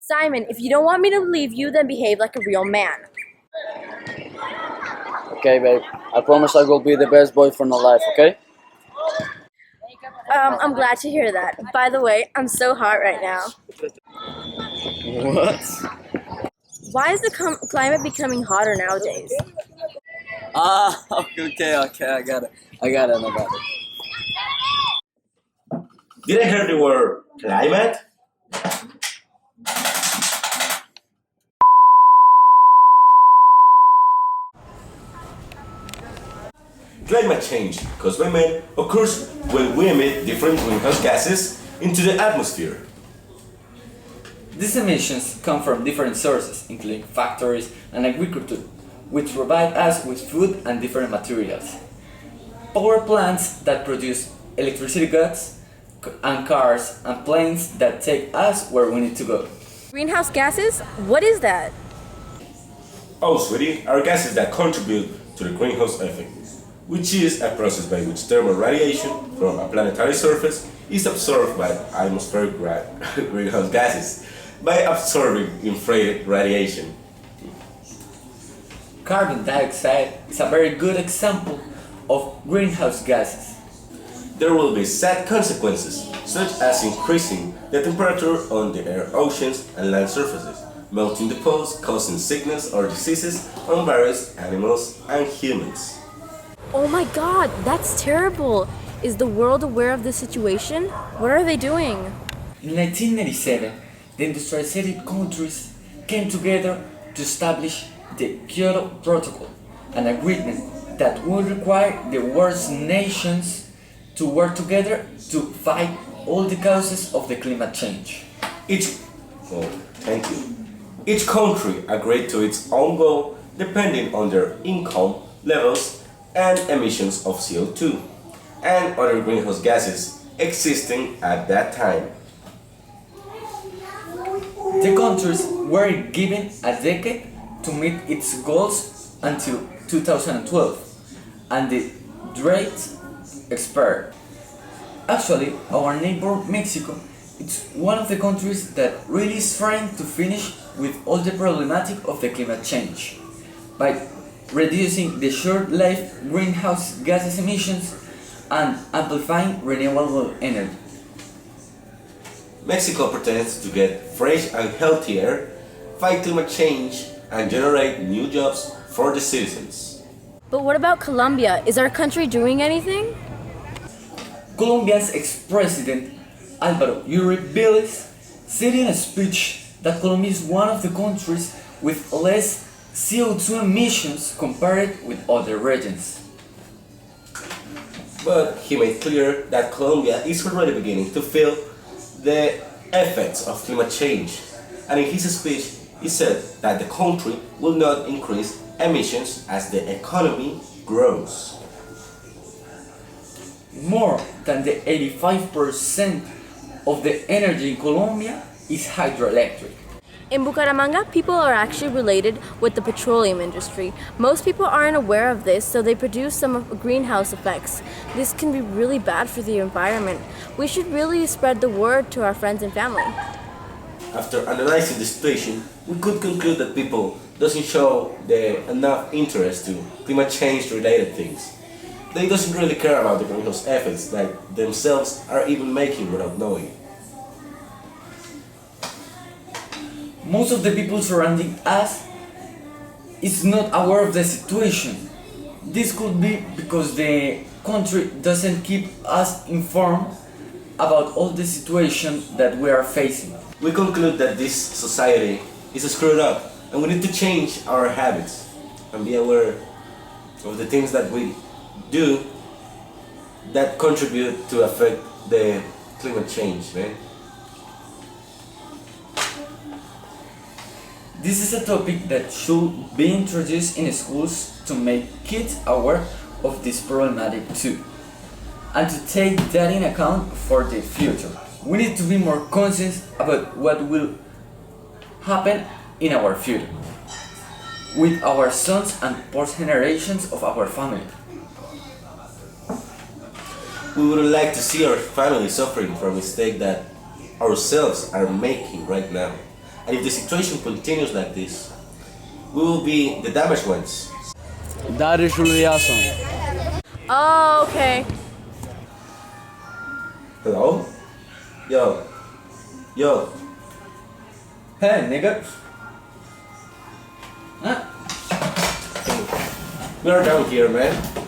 Simon, if you don't want me to leave you, then behave like a real man. Okay, babe. I promise I will be the best boyfriend alive, okay? I'm glad to hear that. By the way, I'm so hot right now. What? Why is the climate becoming hotter nowadays? Ah, okay, I got it. Did I hear the word climate? Climate change, caused by man, occurs when we emit different greenhouse gases into the atmosphere. These emissions come from different sources, including factories and agriculture, which provide us with food and different materials. Power plants that produce electricity goods, and cars and planes that take us where we need to go. Greenhouse gases? What is that? Oh, sweetie, are gases that contribute to the greenhouse effect, which is a process by which thermal radiation from a planetary surface is absorbed by atmospheric greenhouse gases by absorbing infrared radiation. Carbon dioxide is a very good example of greenhouse gases. There will be sad consequences, such as increasing the temperature on the air, oceans, and land surfaces, melting the poles, causing sickness or diseases on various animals and humans. Oh my god, that's terrible. Is the world aware of this situation? What are they doing? In 1997, the industrialized countries came together to establish the Kyoto Protocol, an agreement that would require the world's nations to work together to fight all the causes of the climate change. Thank you. Each country agreed to its own goal depending on their income levels and emissions of CO2 and other greenhouse gases existing at that time. The countries were given a decade to meet its goals until 2012, and the date expired. Actually, our neighbor Mexico is one of the countries that really is trying to finish with all the problematic of the climate change by reducing the short-lived greenhouse gases emissions and amplifying renewable energy. Mexico pretends to get fresh and healthy air, fight climate change, and generate new jobs for the citizens. But what about Colombia? Is our country doing anything? Colombia's ex-president Álvaro Uribe said in a speech that Colombia is one of the countries with less CO2 emissions compared with other regions. But he made clear that Colombia is already beginning to feel the effects of climate change, and in his speech he said that the country will not increase emissions as the economy grows. More than the 85% of the energy in Colombia is hydroelectric. In Bucaramanga, people are actually related with the petroleum industry. Most people aren't aware of this, so they produce some of greenhouse effects. This can be really bad for the environment. We should really spread the word to our friends and family. After analyzing the situation, we could conclude that people doesn't show enough interest to climate change related things. They doesn't really care about the greenhouse effects that themselves are even making without knowing. Most of the people surrounding us is not aware of the situation. This could be because the country doesn't keep us informed about all the situation that we are facing. We conclude that this society is screwed up and we need to change our habits and be aware of the things that we do that contribute to affect the climate change, man. This is a topic that should be introduced in schools to make kids aware of this problematic too, and to take that in account for the future. We need to be more conscious about what will happen in our future with our sons and post generations of our family. We wouldn't like to see our family suffering from a mistake that ourselves are making right now. And if the situation continues like this, we will be the damaged ones. That is really awesome. Oh, okay. Hello? Yo. Yo. Hey, nigga. Huh? We are down here, man.